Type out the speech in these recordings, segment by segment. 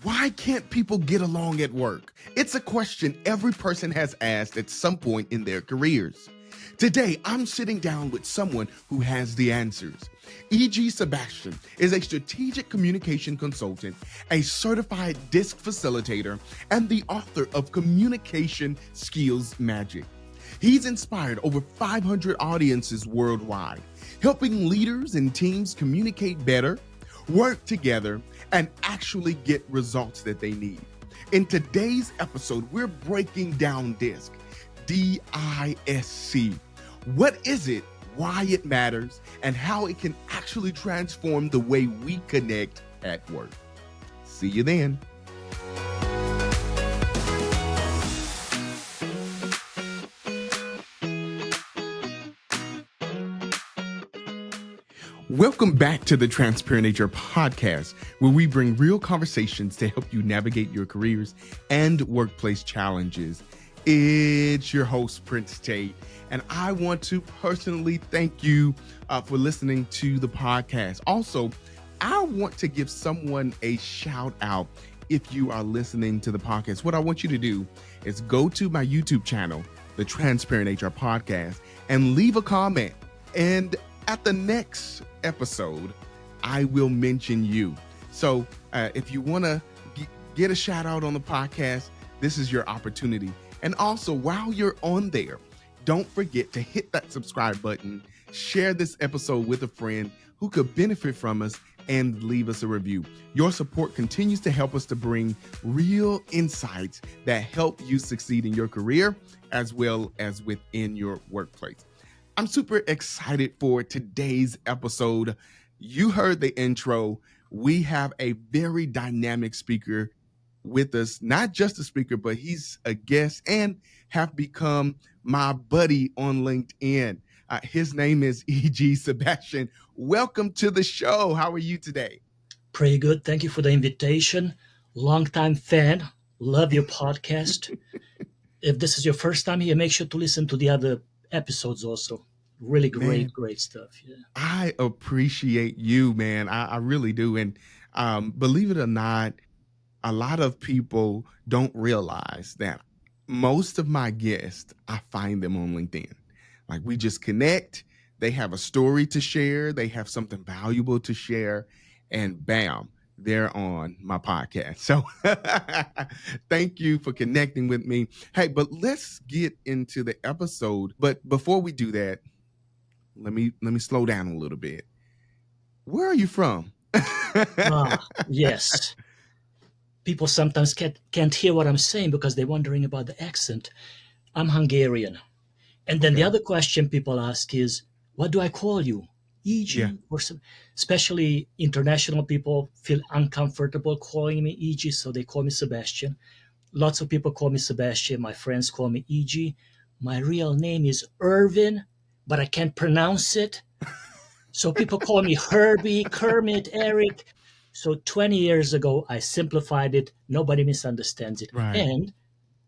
Why can't people get along at work? It's a question every person has asked at some point in their careers. Today, I'm sitting down with someone who has the answers. E.G. Sebastian is a strategic communication consultant, a certified DISC facilitator, and the author of Communication Skills Magic. He's inspired over 500 audiences worldwide, helping leaders and teams communicate better, work together, and actually get results that they need. In today's episode, we're breaking down DISC, D-I-S-C. What is it, why it matters, and how it can actually transform the way we connect at work. See you then. Welcome back to the Transparent HR podcast, where we bring real conversations to help you navigate your careers and workplace challenges. It's your host, Prince Tate, and I want to personally thank you for listening to the podcast. Also, I want to give someone a shout out if you are listening to the podcast. What I want you to do is go to my YouTube channel, the Transparent HR podcast, and leave a comment. And at the next episode, I will mention you. So if you want to get a shout out on the podcast, this is your opportunity. And also, while you're on there, don't forget to hit that subscribe button, share this episode with a friend who could benefit from us, and leave us a review. Your support continues to help us to bring real insights that help you succeed in your career as well as within your workplace. I'm super excited for today's episode. You heard the intro. We have a very dynamic speaker with us, not just a speaker, but he's a guest and have become my buddy on LinkedIn. His name is E.G. Sebastian. Welcome to the show. How are you today? Pretty good. Thank you for the invitation. Longtime fan. Love your podcast. If this is your first time here, make sure to listen to the other episodes also. Really great stuff. Yeah. I appreciate you, man. I really do. And believe it or not, a lot of people don't realize that most of my guests, I find them on LinkedIn. Like, we just connect. They have a story to share. They have something valuable to share. And bam, they're on my podcast. So thank you for connecting with me. Hey, but let's get into the episode. But before we do that, let me slow down a little bit. Where are you from? Yes. People sometimes can't hear what I'm saying because they're wondering about the accent. I'm Hungarian. And then the other question people ask is, what do I call you? E.G. Yeah. Or some, especially international people feel uncomfortable calling me E.G., so they call me Sebastian. Lots of people call me Sebastian. My friends call me E.G. My real name is Irvin, but I can't pronounce it. So people call me Herbie, Kermit, Eric. So 20 years ago, I simplified it. Nobody misunderstands it. Right. And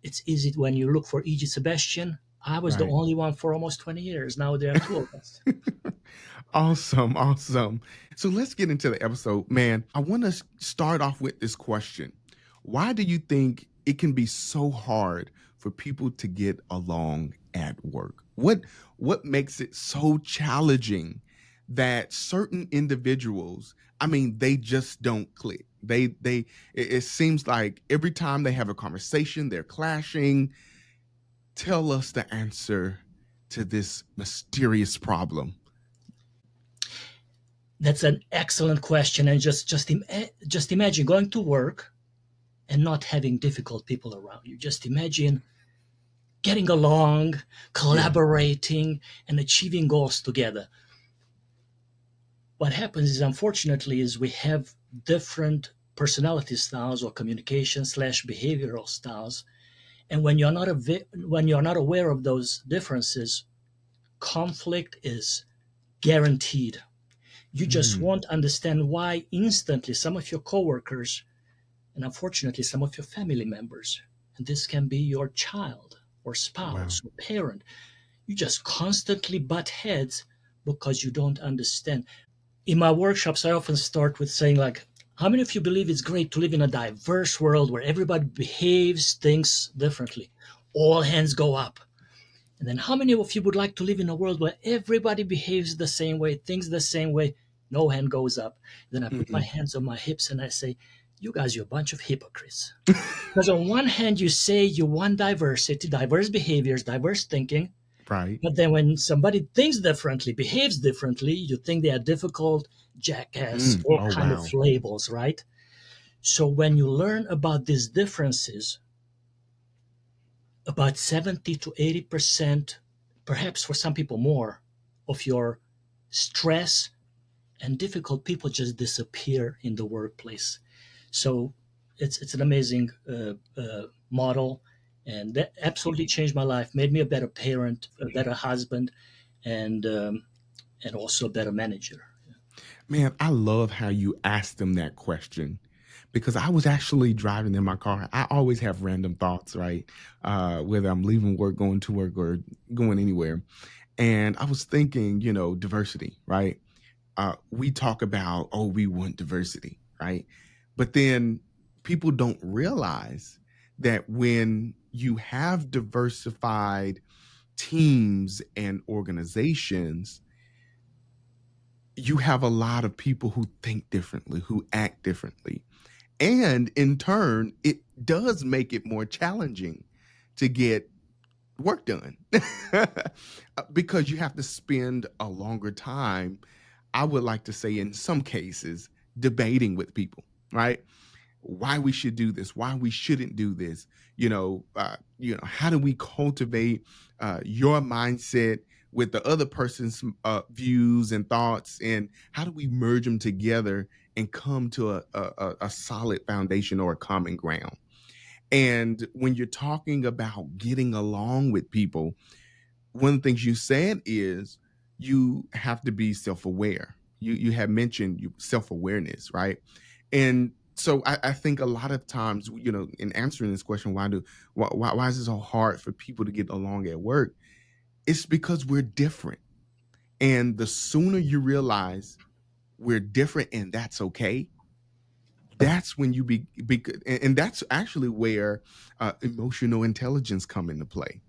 it's easy when you look for E.G. Sebastian. I was the only one for almost 20 years. Now there are two of us. Awesome. So let's get into the episode. Man, I want to start off with this question. Why do you think it can be so hard for people to get along at work? What makes it so challenging that certain individuals, they just don't click? It seems like every time they have a conversation, they're clashing. Tell us the answer to this mysterious problem. That's an excellent question. And just imagine going to work and not having difficult people around you. Just imagine getting along, collaborating, and achieving goals together. What happens is, unfortunately, is we have different personality styles or communication/behavioral styles. And when you're not aware of those differences, conflict is guaranteed. You just won't understand why instantly some of your coworkers, and unfortunately some of your family members, and this can be your child or spouse or parent, you just constantly butt heads because you don't understand. In my workshops, I often start with saying, like, How many of you believe it's great to live in a diverse world where everybody behaves, thinks differently? All hands go up. And then how many of you would like to live in a world where everybody behaves the same way, thinks the same way? No hand goes up. Then I put my Mhm. hands on my hips and I say, you guys, you're a bunch of hypocrites. Because on one hand, you say you want diversity, diverse behaviors, diverse thinking. Right. But then when somebody thinks differently, behaves differently, you think they are difficult, jackass, all Oh, kind of wow. labels, right? So when you learn about these differences, about 70 to 80%, perhaps for some people more, of your stress and difficult people just disappear in the workplace. So it's an amazing model, and that absolutely changed my life, made me a better parent, a better husband, and um, and also a better manager. Man, I love how you asked them that question because I was actually driving in my car. I always have random thoughts, right? Whether I'm leaving work, going to work, or going anywhere. And I was thinking, diversity, right? We talk about, oh, we want diversity, right? But then people don't realize that when you have diversified teams and organizations, you have a lot of people who think differently, who act differently. And in turn, it does make it more challenging to get work done because you have to spend a longer time, I would like to say, in some cases, debating with people, right? Why we should do this, why we shouldn't do this. How do we cultivate your mindset with the other person's views and thoughts, and how do we merge them together and come to a solid foundation or a common ground? And when you're talking about getting along with people, one of the things you said is you have to be self-aware. You have mentioned self-awareness, right? And so I think a lot of times, in answering this question, why is it so hard for people to get along at work? It's because we're different. And the sooner you realize we're different and that's okay, that's when you and that's actually where emotional intelligence come into play,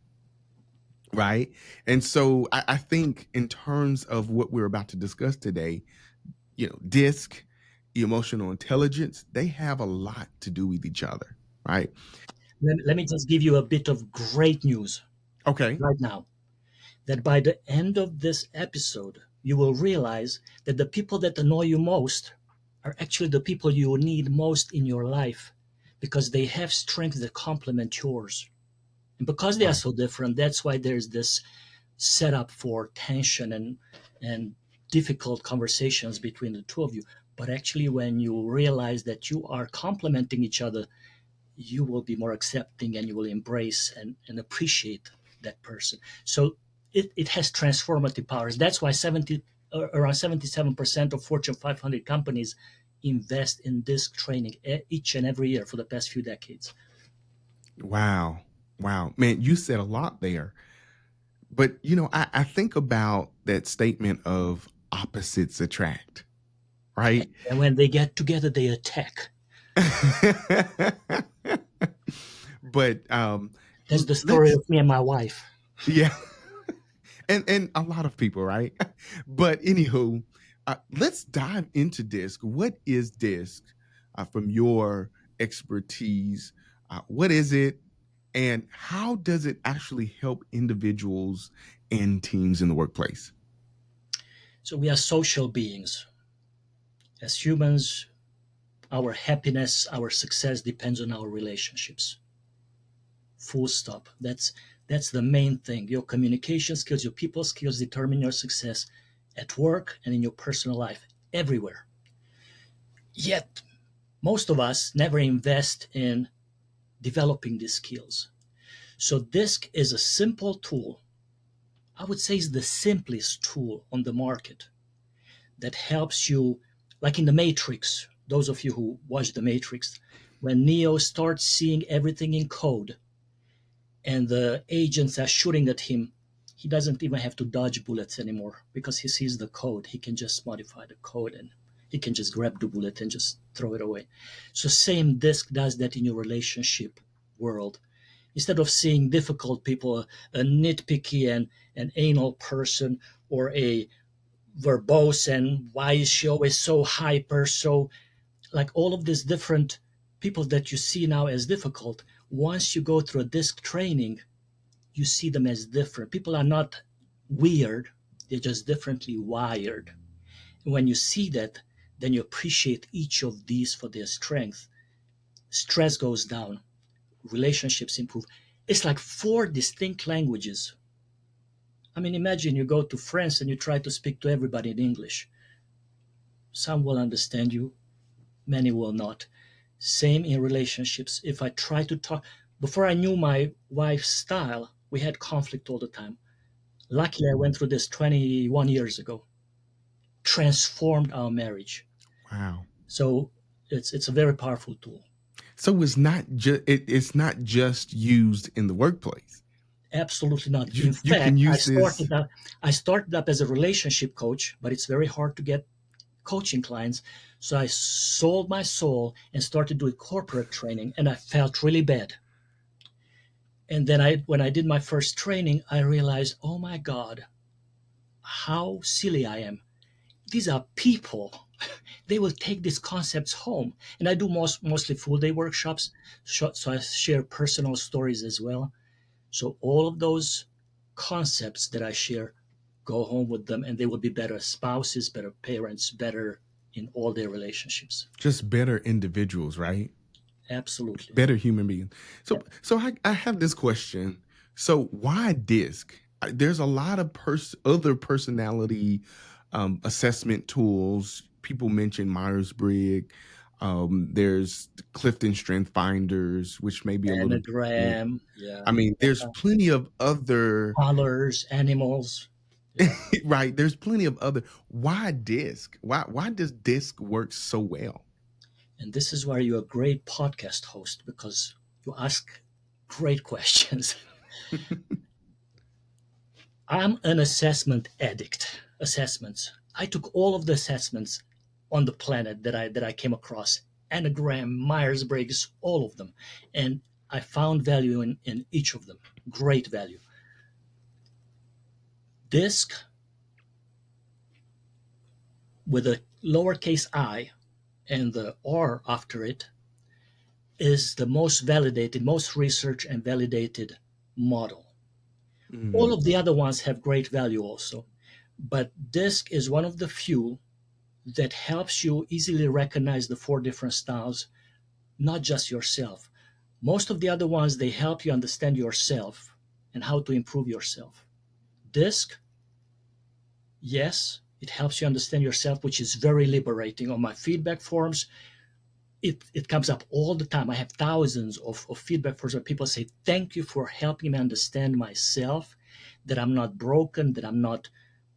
right? And so I think in terms of what we're about to discuss today, DISC, emotional intelligence, they have a lot to do with each other, right? Let me just give you a bit of great news Okay. right now, that by the end of this episode, you will realize that the people that annoy you most are actually the people you need most in your life, because they have strengths that complement yours. And because they are Right. so different, that's why there's this setup for tension and difficult conversations between the two of you. But actually, when you realize that you are complementing each other, you will be more accepting and you will embrace and appreciate that person. So it has transformative powers. That's why around 77% of Fortune 500 companies invest in this training each and every year for the past few decades. Wow. Wow. Man, you said a lot there. But, I think about that statement of opposites attract, right? And when they get together, they attack. But That's the story let's of me and my wife. yeah. And a lot of people, right? But anywho, let's dive into DISC. What is DISC from your expertise? What is it, and how does it actually help individuals and teams in the workplace? So we are social beings. As humans, our happiness, our success depends on our relationships. Full stop. That's the main thing. Your communication skills, your people skills determine your success at work and in your personal life, everywhere. Yet, most of us never invest in developing these skills. So DISC is a simple tool. I would say it's the simplest tool on the market that helps you, like in the Matrix. Those of you who watch the Matrix, when Neo starts seeing everything in code and the agents are shooting at him, he doesn't even have to dodge bullets anymore because he sees the code. He can just modify the code and You can just grab the bullet and just throw it away. So same DISC does that in your relationship world. Instead of seeing difficult people, a nitpicky and an anal person, or a verbose and why is she always so hyper, so like all of these different people that you see now as difficult, once you go through a DISC training, you see them as different. People are not weird, they're just differently wired. And when you see that, then you appreciate each of these for their strength. Stress goes down, relationships improve. It's like four distinct languages. I mean, imagine you go to France and you try to speak to everybody in English. Some will understand you, many will not. Same in relationships. If I try to talk, before I knew my wife's style, we had conflict all the time. Luckily, I went through this 21 years ago, transformed our marriage. Wow. So it's a very powerful tool. So it's not just used in the workplace. Absolutely not. You In you can fact, use this. I started up as a relationship coach, but it's very hard to get coaching clients. So I sold my soul and started doing corporate training, and I felt really bad. And then when I did my first training, I realized, oh my God, how silly I am. These are people. They will take these concepts home. And I do mostly full day workshops, so I share personal stories as well. So all of those concepts that I share, go home with them, and they will be better spouses, better parents, better in all their relationships. Just better individuals, right? Absolutely. Better human beings. So Yeah. so I have this question. So why DISC? There's a lot of other personality assessment tools. People mention Myers-Briggs. There's Clifton Strength Finders, which may be a little different. Anagram. Yeah. I mean, there's plenty of other Colors, animals. Yeah. right. There's plenty of other. Why DISC? Why does DISC work so well? And this is where you're a great podcast host, because you ask great questions. I'm an assessment addict. Assessments. I took all of the assessments on the planet that I came across. Anagram, Myers-Briggs, all of them. And I found value in each of them. Great value. DISC with a lowercase I and the R after it is the most validated, most research and validated model. All of the other ones have great value also, but DISC is one of the few that helps you easily recognize the four different styles, not just yourself. Most of the other ones, they help you understand yourself and how to improve yourself. DISC, yes, it helps you understand yourself, which is very liberating. On my feedback forums, it comes up all the time. I have thousands of feedback forms where people say, thank you for helping me understand myself, that I'm not broken, that I'm not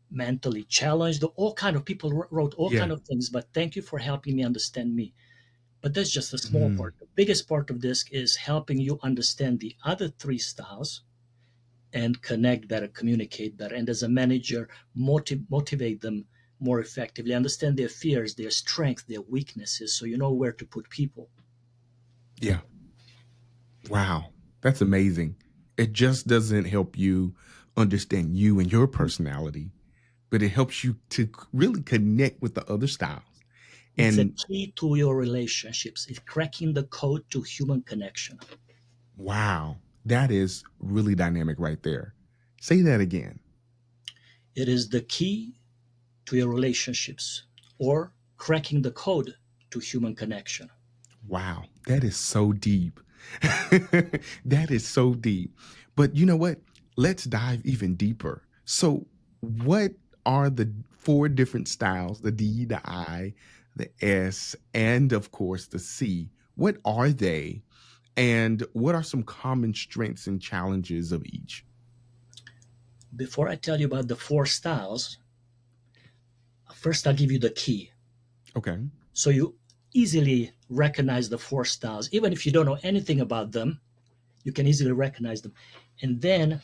mentally challenged. All kind of people wrote all kind of things, but thank you for helping me understand me. But that's just a small part. The biggest part of this is helping you understand the other three styles and connect better, communicate better, and as a manager, motivate them more effectively, understand their fears, their strengths, their weaknesses, so you know where to put people. Yeah. Wow. That's amazing. It just doesn't help you understand you and your personality, but it helps you to really connect with the other styles. It's a key to your relationships. It's cracking the code to human connection. Wow. That is really dynamic right there. Say that again. It is the key to your relationships, or cracking the code to human connection. Wow. That is so deep. That is so deep. But you know what? Let's dive even deeper. So, what are the four different styles, the D, the I, the S, and of course the C? What are they? And what are some common strengths and challenges of each? Before I tell you about the four styles, first I'll give you the key. Okay. So you easily recognize the four styles. Even if you don't know anything about them, you can easily recognize them. And then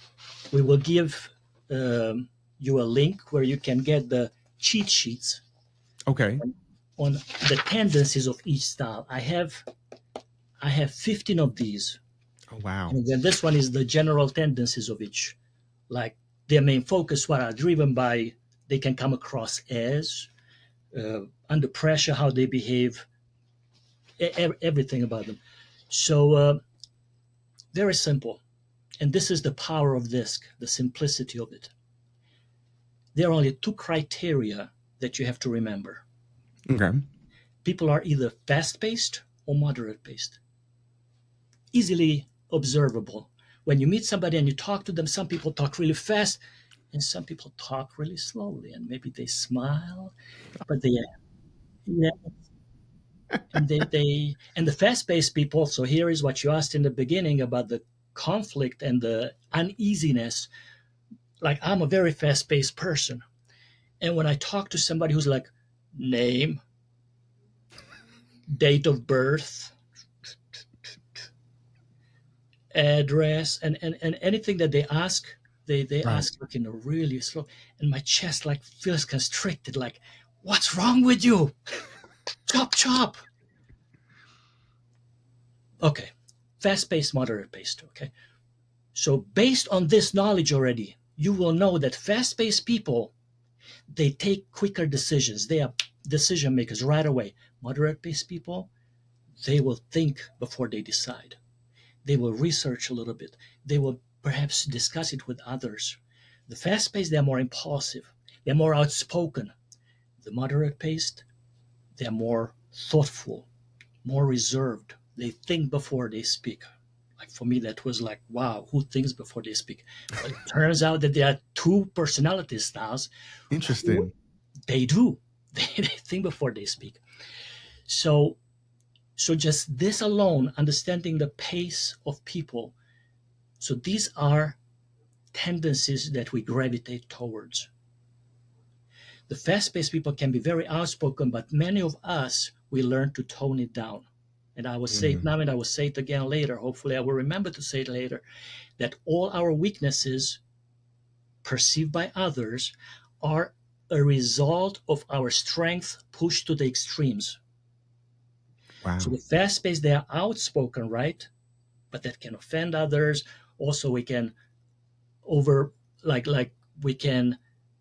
we will give you a link where you can get the cheat sheets. Okay. on the tendencies of each style. I have 15 of these. Oh, wow. And then this one is the general tendencies of each. Like their main focus, what are driven by, they can come across as, under pressure, how they behave, everything about them. So very simple. And this is the power of DISC, the simplicity of it. There are only two criteria that you have to remember. Okay. People are either fast-paced or moderate-paced. Easily observable. When you meet somebody and you talk to them, some people talk really fast and some people talk really slowly, and maybe they smile, but yeah, and and the fast-paced people. So here is what you asked in the beginning about the conflict and the uneasiness. Like, I'm a very fast-paced person, and when I talk to somebody who's like, name, date of birth, address, and anything that they ask, they Right. ask like in a really slow, and my chest like feels constricted, like, what's wrong with you? Chop chop. Okay, fast-paced, moderate-paced. Okay, so based on this knowledge already, you will know that fast-paced people, they take quicker decisions. They are decision makers right away. Moderate-paced people, they will think before they decide. They will research a little bit. They will perhaps discuss it with others. The fast-paced, they're more impulsive. They're more outspoken. The moderate-paced, they're more thoughtful, more reserved. They think before they speak. Like for me, that was like, wow, who thinks before they speak? But it turns out that there are two personality styles. Interesting. They do. They think before they speak. So just this alone, understanding the pace of people. So these are tendencies that we gravitate towards. The fast-paced people can be very outspoken, but many of us, we learn to tone it down. And I will say it now and I will say it again later. Hopefully I will remember to say it later, that all our weaknesses perceived by others are a result of our strength pushed to the extremes. Wow. So the fast-paced, they are outspoken, right? But that can offend others. Also, we can we can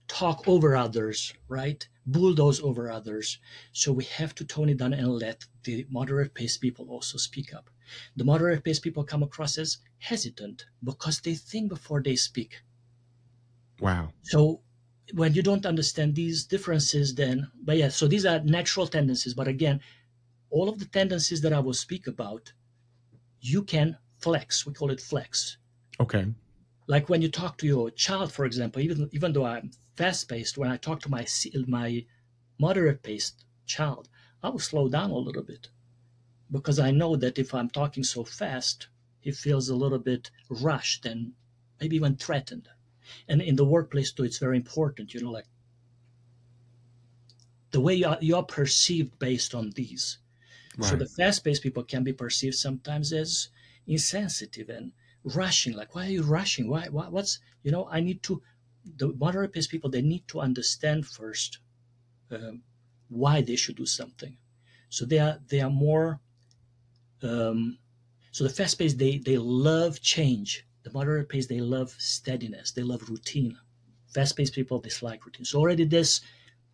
talk over others, right? Bulldoze over others. So we have to tone it down and let the moderate-paced people also speak up. The moderate-paced people come across as hesitant because they think before they speak. Wow. So when you don't understand these differences, then, but yeah, so these are natural tendencies. But again, all of the tendencies that I will speak about, you can flex. We call it flex. Okay. Like when you talk to your child, for example, even though I'm fast-paced, when I talk to my moderate-paced child, I will slow down a little bit because I know that if I'm talking so fast, he feels a little bit rushed and maybe even threatened. And in the workplace too, it's very important, like the way you are perceived based on these. So Right. the fast-paced people can be perceived sometimes as insensitive and rushing. Like, why are you rushing? What's, I need to, the moderate-paced people, they need to understand first why they should do something. So they are more, so the fast-paced, they love change. The moderate-paced, they love steadiness. They love routine. Fast-paced people dislike routine. So already this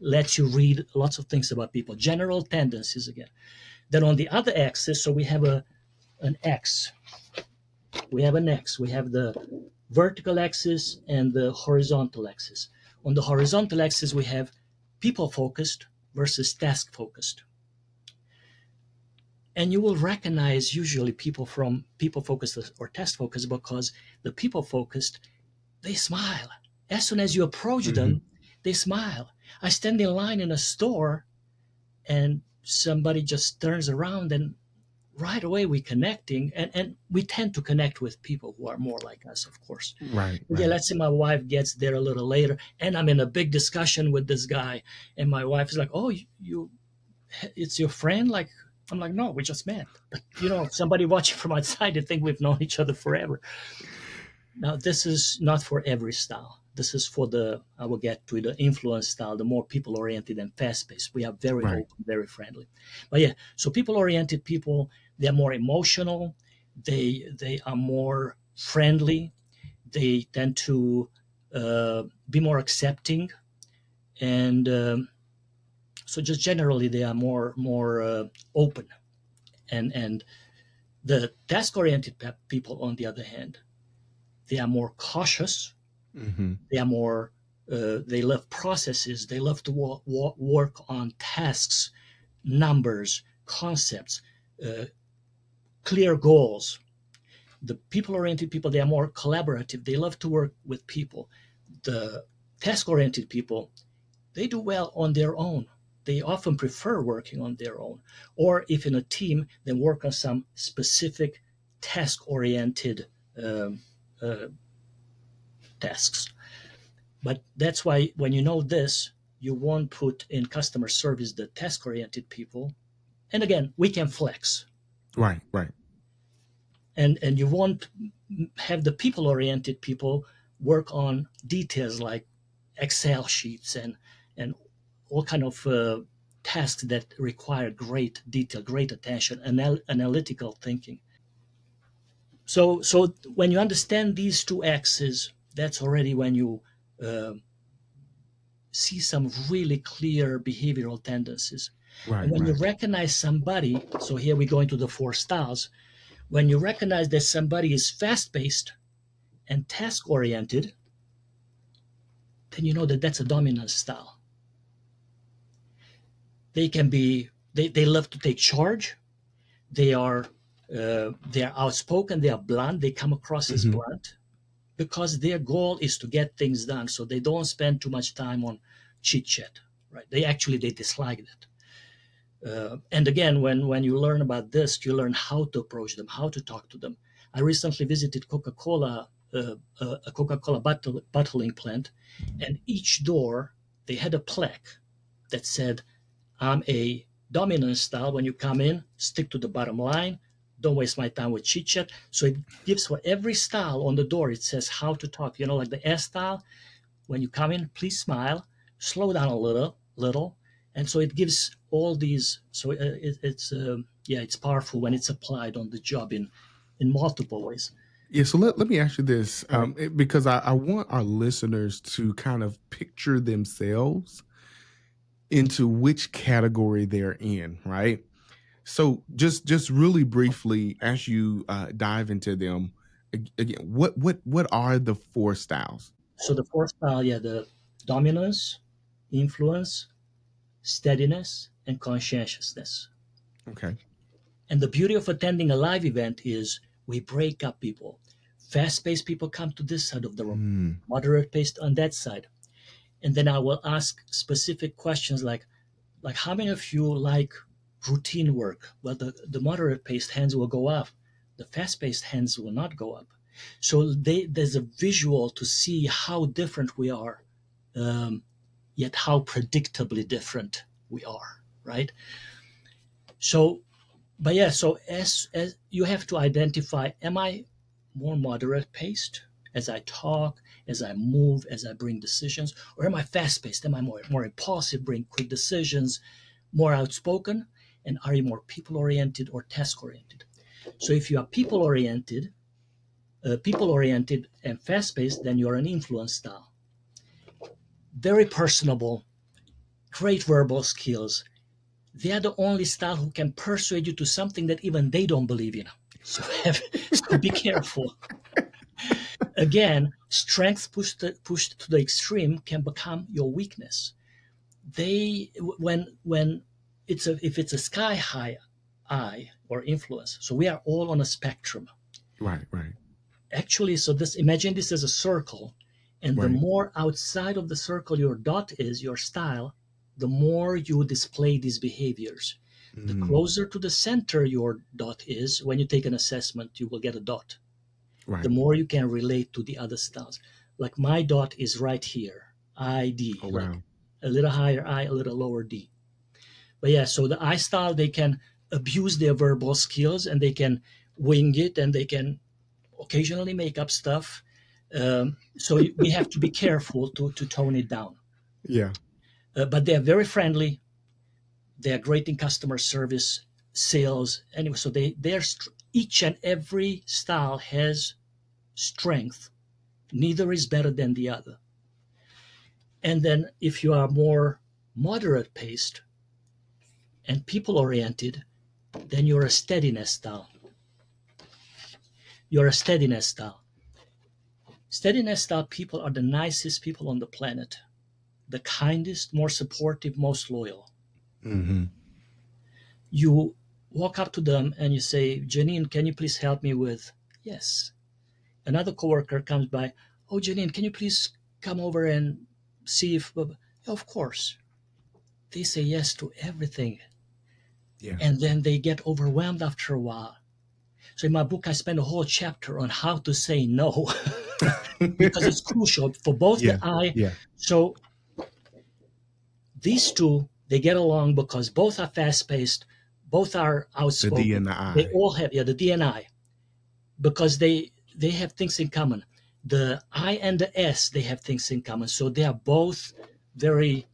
lets you read lots of things about people. General tendencies again. Then on the other axis, so we have an X. We have an X. We have the vertical axis and the horizontal axis. On the horizontal axis, we have people-focused versus task-focused. And you will recognize usually people from people-focused or task-focused because the people-focused, they smile. As soon as you approach them, they smile. I stand in line in a store and somebody just turns around and right away we're connecting, and we tend to connect with people who are more like us, of course. Right. Yeah, let's say my wife gets there a little later and I'm in a big discussion with this guy and my wife is like, oh, you it's your friend? Like, I'm like, no, we just met. But somebody watching from outside, they think we've known each other forever. Now, this is not for every style. This is for I will get to the influence style, the more people-oriented and fast-paced. We are very Right. open, very friendly. But yeah, so people-oriented people, they're more emotional. They are more friendly. They tend to be more accepting. And so just generally, they are more open. And the task-oriented people, on the other hand, they are more cautious. Mm-hmm. They are more they love processes. They love to work on tasks, numbers, concepts, clear goals. The people-oriented people, they are more collaborative. They love to work with people. The task-oriented people, they do well on their own. They often prefer working on their own, or if in a team, then work on some specific task-oriented um, uh, tasks. But that's why when you know this, you won't put in customer service the task-oriented people. And again, we can flex. Right. Right. And you won't have the people-oriented people work on details like Excel sheets and all kind of tasks that require great detail, great attention, analytical thinking. So when you understand these two axes, that's already when you uh, see some really clear behavioral tendencies. And Right. when you Right. recognize somebody, so here we go into the four styles. When you recognize that somebody is fast-paced and task-oriented, then you know that that's a dominant style. They love to take charge. They are outspoken. They are blunt. They come across as Mm-hmm. blunt because their goal is to get things done. So they don't spend too much time on chit chat, right? They dislike that. And again, when you learn about this, you learn how to approach them, how to talk to them. I recently visited a Coca-Cola bottling plant, and each door they had a plaque that said, "I'm a dominant style. When you come in, stick to the bottom line. Don't waste my time with chit chat." So it gives for every style on the door. It says how to talk. Like the S style. When you come in, please smile, slow down a little, and so it gives all these. So it's powerful when it's applied on the job in multiple ways. Yeah. So let me ask you this, Right. because I want our listeners to kind of picture themselves into which category they're in, right? So just really briefly, as you dive into them, again, what are the four styles? So the fourth style, yeah, the dominance, influence, steadiness, and conscientiousness. Okay. And the beauty of attending a live event is we break up people. Fast paced people come to this side of the room, Mm, moderate paced on that side. And then I will ask specific questions like how many of you like routine work? Well, the moderate paced hands will go up. The fast paced hands will not go up. So there's a visual to see how different we are, um, yet how predictably different we are, right? So but yeah, so as you have to identify, am I more moderate paced as I talk, as I move, as I bring decisions, or am I fast paced? Am I more impulsive, bring quick decisions, more outspoken, and are you more people oriented or task oriented? So if you are people oriented and fast paced, then you're an influence style. Very personable, great verbal skills. They are the only style who can persuade you to something that even they don't believe in. So, so be careful. Again, strength pushed to the extreme can become your weakness. They when if it's a sky high I or influence. So we are all on a spectrum. right. Right. Actually, so this imagine this as a circle, and the Right. more outside of the circle your dot is, your style, the more you display these behaviors. The Mm, closer to the center your dot is, when you take an assessment, you will get a dot. The right. more you can relate to the other styles. Like my dot is right here, ID, Oh like wow. a little higher I, a little lower D. But yeah, so the I style, they can abuse their verbal skills and they can wing it and they can occasionally make up stuff. So we have to be careful to tone it down. Yeah. But they are very friendly. They are great in customer service, sales. Anyway, so each and every style has strength. Neither is better than the other. And then if you are more moderate paced and people oriented, then you're a steadiness style. You're a steadiness style. Steadiness style people are the nicest people on the planet, the kindest, more supportive, most loyal. Mm-hmm. You walk up to them and you say, Janine, can you please help me with? Yes. Another coworker comes by, oh, Janine, can you please come over and see if, of course. They say yes to everything. Yeah. And then they get overwhelmed after a while. So in my book, I spend a whole chapter on how to say no because it's crucial for both Yeah. the I. Yeah. So these two, they get along because both are fast-paced, both are The outspoken. D and the I. They all have, the D and I, because they have things in common. The I and the S, they have things in common. So they are both very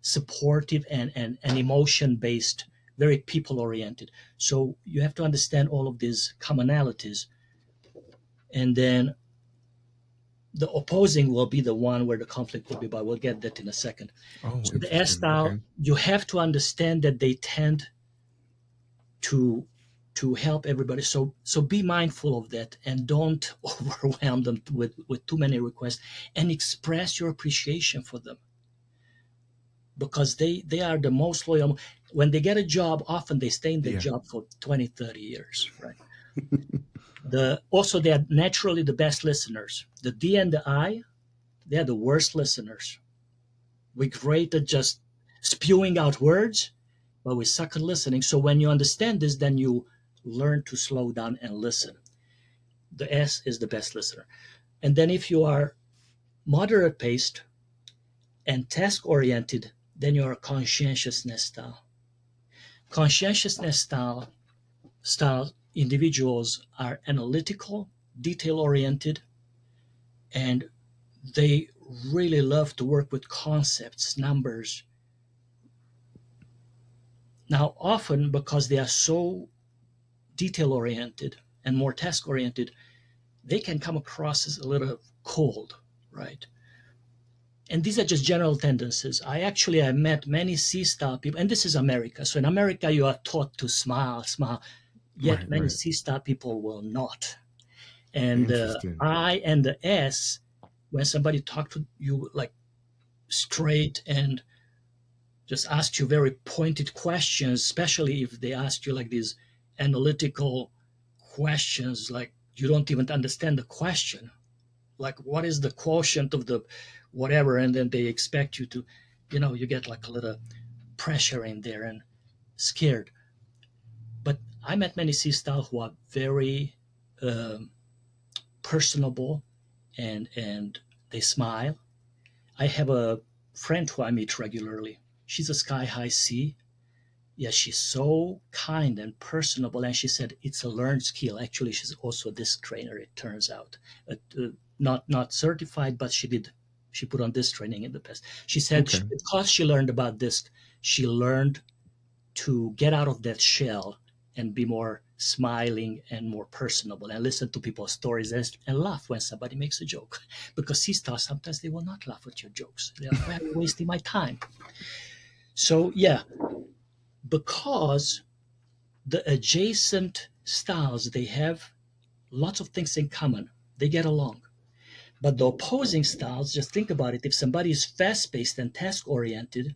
supportive and emotion-based, very people-oriented. So you have to understand all of these commonalities. And then the opposing will be the one where the conflict will be, but we'll get that in a second. Oh, So the S interesting. style, Okay. you have to understand that they tend to help everybody. So be mindful of that and don't overwhelm them with too many requests, and express your appreciation for them, because they are the most loyal. When they get a job, often they stay in the Yeah. job for 20, 30 years, right? Also, they are naturally the best listeners. The D and the I, they are the worst listeners. We're great at just spewing out words, but we suck at listening. So when you understand this, then you learn to slow down and listen. The S is the best listener. And then if you are moderate paced and task oriented, then you're a conscientiousness style. Conscientiousness style individuals are analytical, detail oriented, and they really love to work with concepts, numbers. Now, often because they are so detail oriented and more task oriented, they can come across as a little cold, right? And these are just general tendencies. I met many C-star people, and this is America. So in America, you are taught to smile, yet Right. many Right. C-star people will not. And Interesting. I and the S, when somebody talked to you like straight and just asked you very pointed questions, especially if they asked you like these analytical questions, like you don't even understand the question, like what is the quotient of the whatever, and then they expect you to, you get like a little pressure in there and scared. But I met many C style who are very personable, and they smile. I have a friend who I meet regularly. She's a sky high C. Yeah, she's so kind and personable, and she said it's a learned skill. Actually, she's also a disc trainer, it turns out. Not certified, but she put on disc training in the past. She said Okay. because she learned about disc, she learned to get out of that shell and be more smiling and more personable and listen to people's stories and laugh when somebody makes a joke. Because C-stars, sometimes they will not laugh at your jokes. They're like, why are you wasting my time? So yeah, because the adjacent styles, they have lots of things in common. They get along. But the opposing styles, just think about it. If somebody is fast-paced and task-oriented,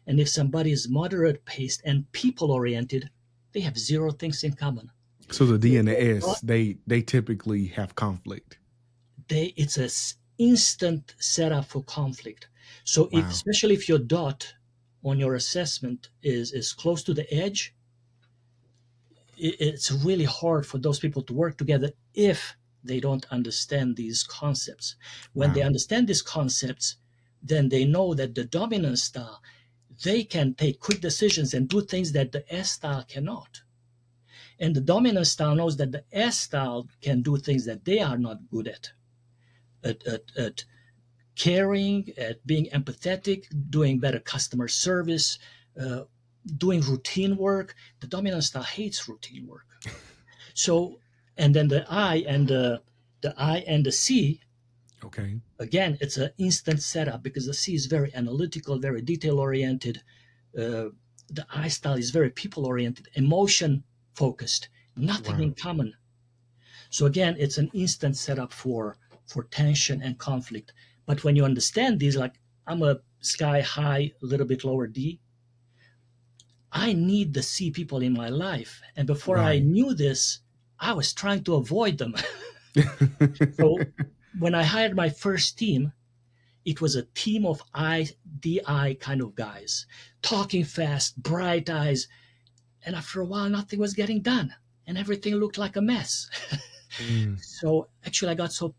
and if somebody is moderate-paced and people-oriented, they have zero things in common. So the D and the S, they typically have conflict. It's an instant setup for conflict. So Wow. especially if your dot on your assessment is close to the edge, it's really hard for those people to work together if they don't understand these concepts. When they Wow. understand these concepts, then they know that the dominant style, they can take quick decisions and do things that the S style cannot. And the dominant style knows that the S style can do things that they are not good at. at caring, at being empathetic, doing better customer service, uh, doing routine work. The dominant style hates routine work. So, and then the I and the C, Okay. again, it's an instant setup because the C is very analytical, very detail oriented. Uh, the I style is very people oriented, emotion focused, nothing Wow. in common. So again, it's an instant setup for tension and conflict. But when you understand these, like I'm a sky high, a little bit lower D, I need the C people in my life. And before I Right. knew this, I was trying to avoid them. So when I hired my first team, it was a team of DI kind of guys, talking fast, bright eyes. And after a while, nothing was getting done and everything looked like a mess. Mm. So actually, I got so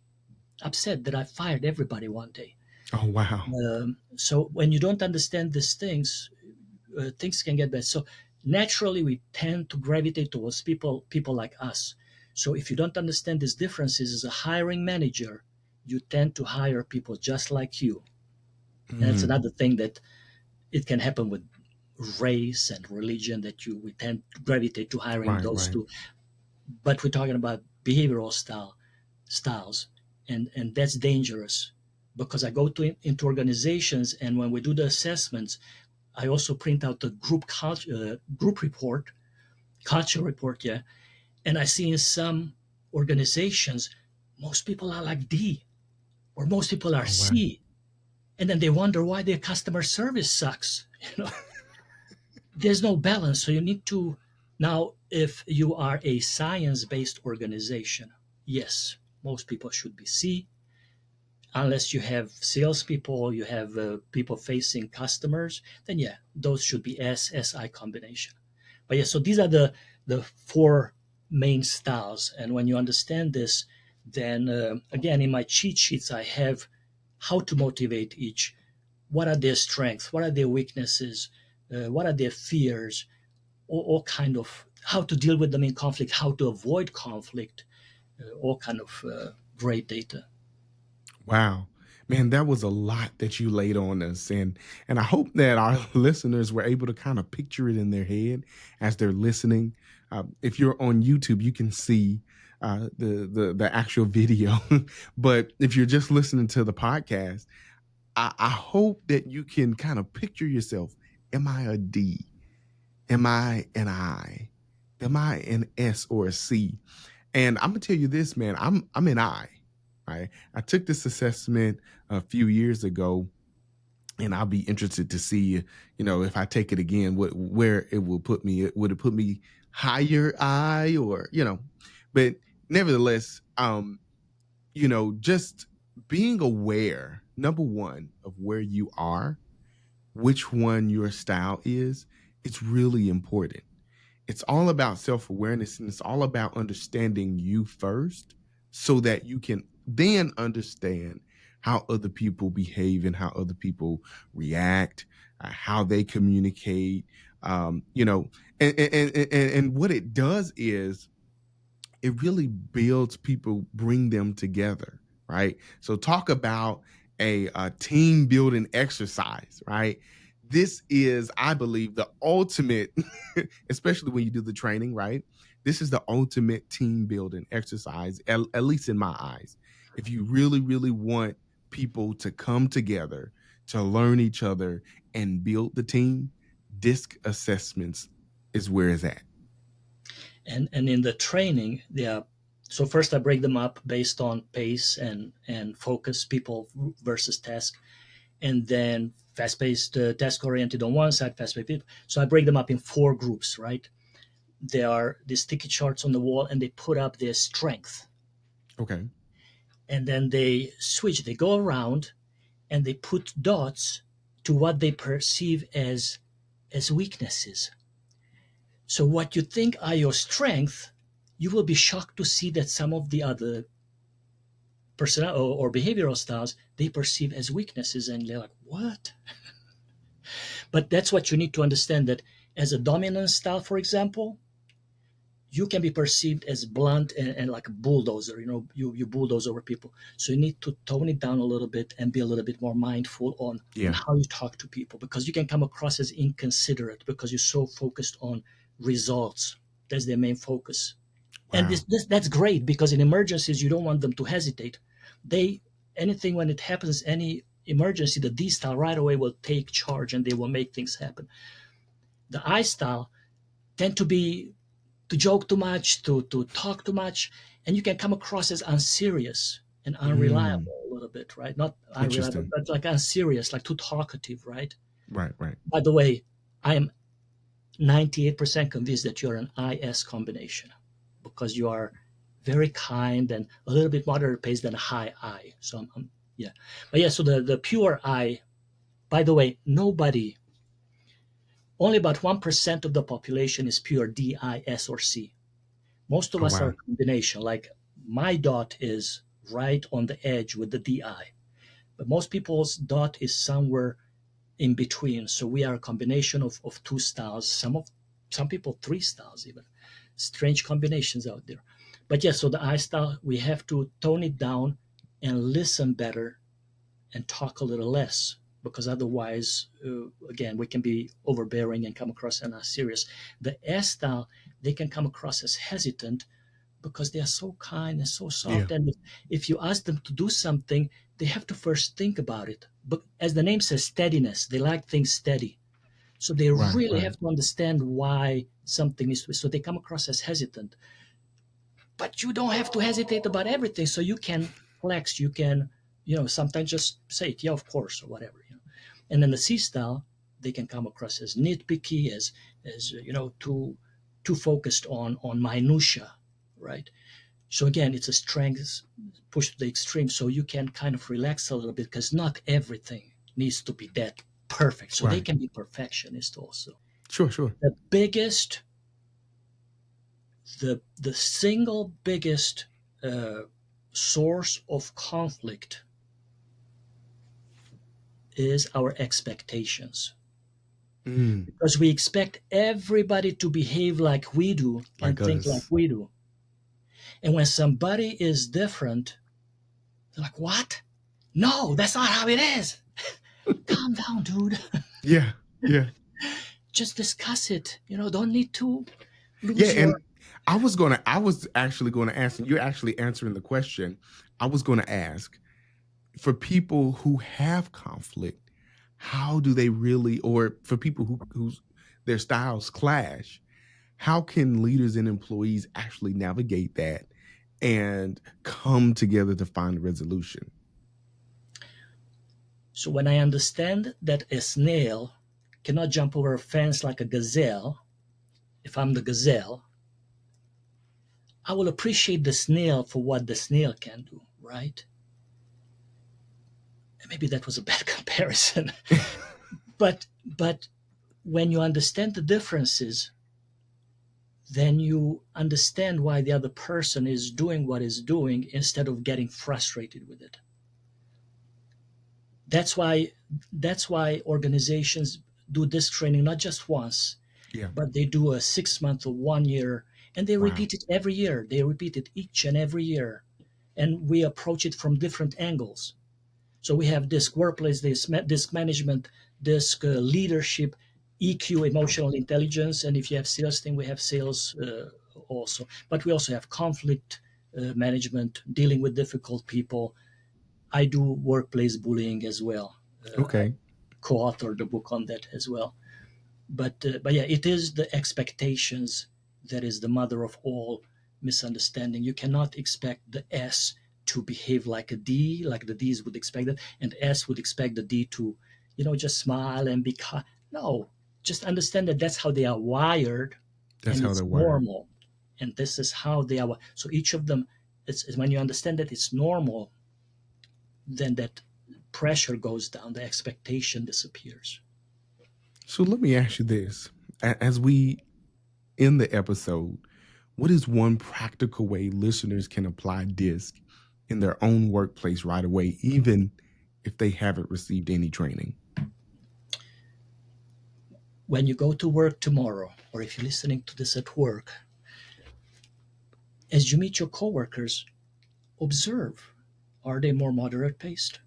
upset that I fired everybody one day. Oh, wow. So when you don't understand these things can get bad. So naturally, we tend to gravitate towards people like us. So if you don't understand these differences as a hiring manager, you tend to hire people just like you. And that's Mm. another thing that it can happen with race and religion that we tend to gravitate to hiring Right, those right. two. But we're talking about behavioral styles, and that's dangerous because I go into organizations, and when we do the assessments, I also print out the group report, culture report, yeah. And I see in some organizations, most people are like D, or most people are Oh, wow. C, and then they wonder why their customer service sucks. There's no balance. So you need to now, if you are a science-based organization, yes, most people should be C, unless you have salespeople, you have people facing customers, then yeah, those should be SSI combination. But yeah, so these are the four main styles, and when you understand this, then again, in my cheat sheets, I have how to motivate each. What are their strengths? What are their weaknesses? What are their fears? All kind of how to deal with them in conflict, how to avoid conflict, all kind of great data. Wow. Man, that was a lot that you laid on us. And I hope that our listeners were able to kind of picture it in their head as they're listening. If you're on YouTube, you can see the actual video. But if you're just listening to the podcast, I hope that you can kind of picture yourself. Am I a D? Am I an I? Am I an S or a C? And I'm gonna tell you this, man. I'm an I. Right. I took this assessment a few years ago, and I'll be interested to see, if I take it again, where it will put me. Would it put me higher I, or But nevertheless, just being aware, number one, of where you are, which one your style is, it's really important. It's all about self-awareness, and it's all about understanding you first so that you can then understand how other people behave and how other people react, how they communicate. And what it does is it really builds people, bring them together, right? So talk about a team building exercise, right? This is, I believe, the ultimate, especially when you do the training, right? This is the ultimate team building exercise, at least in my eyes. If you really, really want people to come together, to learn each other and build the team, DISC assessments is where it's at. And in the training, yeah. So first I break them up based on pace and focus, people versus task, and then fast-paced, task oriented on one side, fast-paced people. So I break them up in four groups, right? There are these sticky charts on the wall, and they put up their strength, Okay. and then they switch. They go around and they put dots to what they perceive as weaknesses. So what you think are your strengths, you will be shocked to see that some of the other personal or behavioral styles they perceive as weaknesses, and they're like, what? But that's what you need to understand, that as a dominant style, for example, you can be perceived as blunt and like a bulldozer. You bulldoze over people. So you need to tone it down a little bit and be a little bit more mindful on how you talk to people, because you can come across as inconsiderate because you're so focused on results. That's their main focus. Wow. And that's great, because in emergencies you don't want them to hesitate. Anything when it happens, any emergency, the D style right away will take charge and they will make things happen. The I style tend to joke too much, to talk too much, and you can come across as unserious and unreliable a little bit, right? Not unreliable, but like unserious, like too talkative, right? Right. By the way, I am 98% convinced that you're an IS combination, because you are very kind and a little bit moderate pace than a high I. So yeah. But yeah, so the pure I, by the way, only about 1% of the population is pure D, I, S, or C. Most of us are a combination. Like my dot is right on the edge with the DI, but most people's dot is somewhere in between. So we are a combination of two styles. Some people 3 styles even. Strange combinations out there. But yeah, so the I style, we have to tone it down and listen better and talk a little less, because otherwise, again, we can be overbearing and come across as not serious. The S style, they can come across as hesitant because they are so kind and so soft. And if you ask them to do something, they have to first think about it. But as the name says, steadiness, they like things steady. So they really have to understand why something is, so they come across as hesitant. But you don't have to hesitate about everything. So you can flex, you can, sometimes just say it, yeah, of course, or whatever. And then the C style, they can come across as nitpicky, as too focused on minutia, right? So again, it's a strength pushed to the extreme. So you can kind of relax a little bit, because not everything needs to be that perfect. So they can be perfectionists also. Sure. The biggest, the single biggest source of conflict is our expectations. Because we expect everybody to behave like we do and think like we do. And when somebody is different, they're like, what? No, that's not how it is. Calm down, dude. Yeah. Just discuss it. Don't need to lose and I was actually going to ask, and you're actually answering the question. I was going to ask, for people who have conflict, how do they really, or for people whose their styles clash, how can leaders and employees actually navigate that and come together to find a resolution? So when I understand that a snail cannot jump over a fence like a gazelle, if I'm the gazelle, I will appreciate the snail for what the snail can do, right? Maybe that was a bad comparison. but when you understand the differences, then you understand why the other person is doing what is doing instead of getting frustrated with it. That's why organizations do this training not just once, but they do a 6 month or 1 year, and they repeat it every year. They repeat it each and every year, and we approach it from different angles. So we have DISC workplace, DISC management, DISC leadership, EQ, emotional intelligence, and if you have sales thing, we have sales also. But we also have conflict management, dealing with difficult people. I do workplace bullying as well. I co-authored the book on that as well. But yeah, it is the expectations that is the mother of all misunderstanding. You cannot expect the S to behave like a D, like the D's would expect it, and S would expect the D to, just smile and be kind. No, just understand that that's how they are wired. That's and how it's they're wired. normal. And this is how they are. So each of them, it's when you understand that it's normal, then that pressure goes down, the expectation disappears. So let me ask you this. As we end the episode, what is one practical way listeners can apply DISC in their own workplace right away, even if they haven't received any training? When you go to work tomorrow, or if you're listening to this at work, As you meet your coworkers, observe. Are they more moderate paced?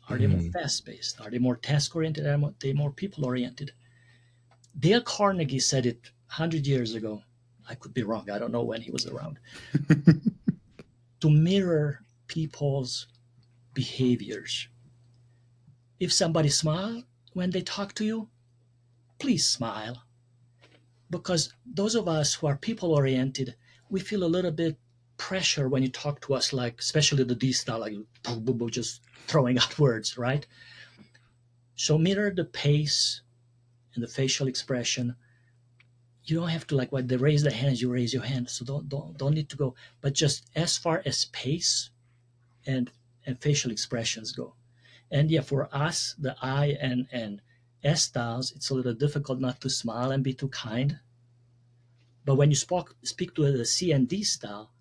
Are they more Mm, fast paced? Are they more task oriented? Are they more people oriented? Dale Carnegie said it 100 years ago. I could be wrong. I don't know when he was around. To mirror people's behaviors. If somebody smiles when they talk to you, please smile. Because those of us who are people oriented, we feel a little bit pressure when you talk to us, like especially the D style, like boom, boom, boom, just throwing out words, right? So mirror the pace and the facial expression. You don't have to like when they raise their hands, you raise your hand. So don't need to go. But just as far as pace and and facial expressions go. And yeah, for us, the I and S styles, it's a little difficult not to smile and be too kind. But when you speak to the C and D style,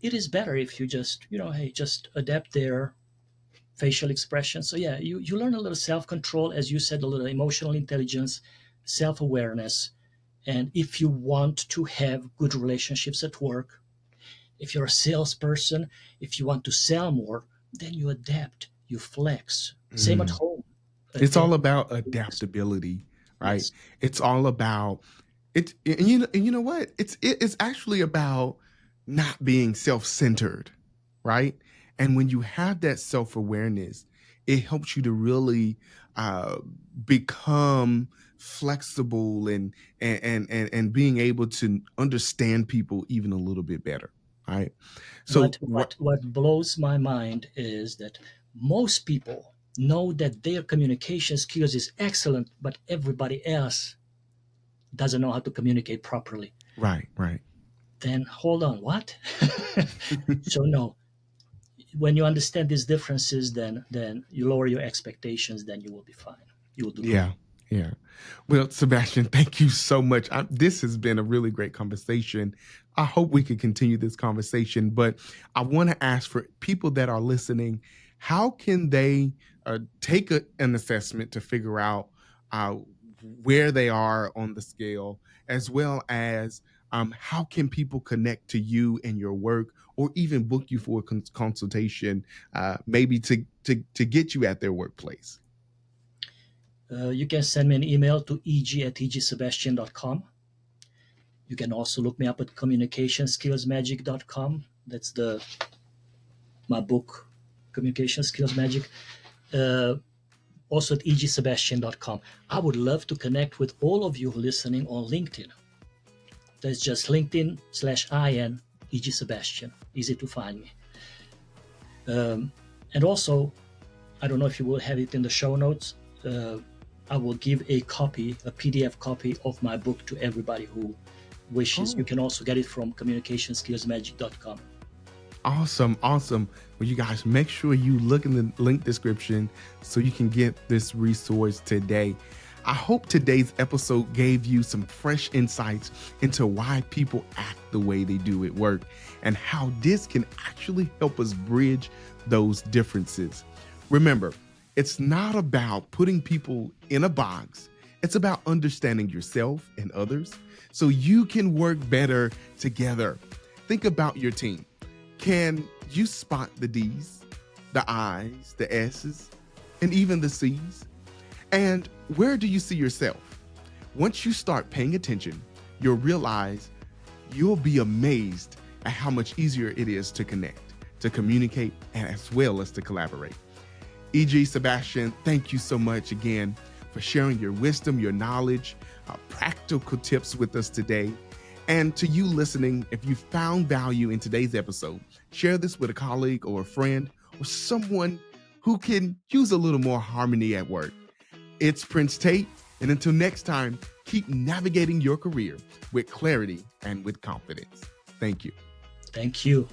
it is better if you just, hey, just adapt their facial expression. So yeah, you learn a little self-control, as you said, a little emotional intelligence, self-awareness. And if you want to have good relationships at work, if you're a salesperson, if you want to sell more, then you adapt, you flex. Same at mm. home. It's all Adapt. about Yes. adaptability, right? Yes. It's all about it. And you know what? It's actually about not being self-centered, right? And when you have that self-awareness, it helps you to really uh, become flexible and being able to understand people even a little bit better, right? So, What blows my mind is that most people know that their communication skills is excellent, but everybody else doesn't know how to communicate properly. right, right. Then hold on, what? So no, when you understand these differences, then you lower your expectations, then you will be fine. You will do great. Yeah, yeah. Well, Sebastian, thank you so much. This has been a really great conversation. I hope we can continue this conversation, but I want to ask for people that are listening, how can they take an assessment to figure out uh, where they are on the scale, as well as how can people connect to you and your work, or even book you for a consultation, maybe to get you at their workplace? You can send me an email to eg@egsebastian.com. You can also look me up at communicationsskillsmagic.com. That's the my book, Communication Skills Magic. Uh, Also at egsebastian.com. I would love to connect with all of you listening on LinkedIn. That's just LinkedIn/IN EG Sebastian. Easy to find me. And also, I don't know if you will have it in the show notes. I will give a PDF copy of my book to everybody who wishes. You Oh, can also get it from communicationskillsmagic.com. awesome, awesome. Well, you guys, make sure you look in the link description so you can get this resource today. I hope today's episode gave you some fresh insights into why people act the way they do at work and how this can actually help us bridge those differences. Remember, it's not about putting people in a box. It's about understanding yourself and others so you can work better together. Think about your team. Can you spot the D's, the I's, the S's, and even the C's? And where do you see yourself? Once you start paying attention, you'll realize you'll be amazed at how much easier it is to connect, to communicate, and as well as to collaborate. E.G. Sebastian, thank you so much again for sharing your wisdom, your knowledge, practical tips with us today. And to you listening, if you found value in today's episode, share this with a colleague or a friend or someone who can use a little more harmony at work. It's Prince Tate, and until next time, keep navigating your career with clarity and with confidence. Thank you. Thank you.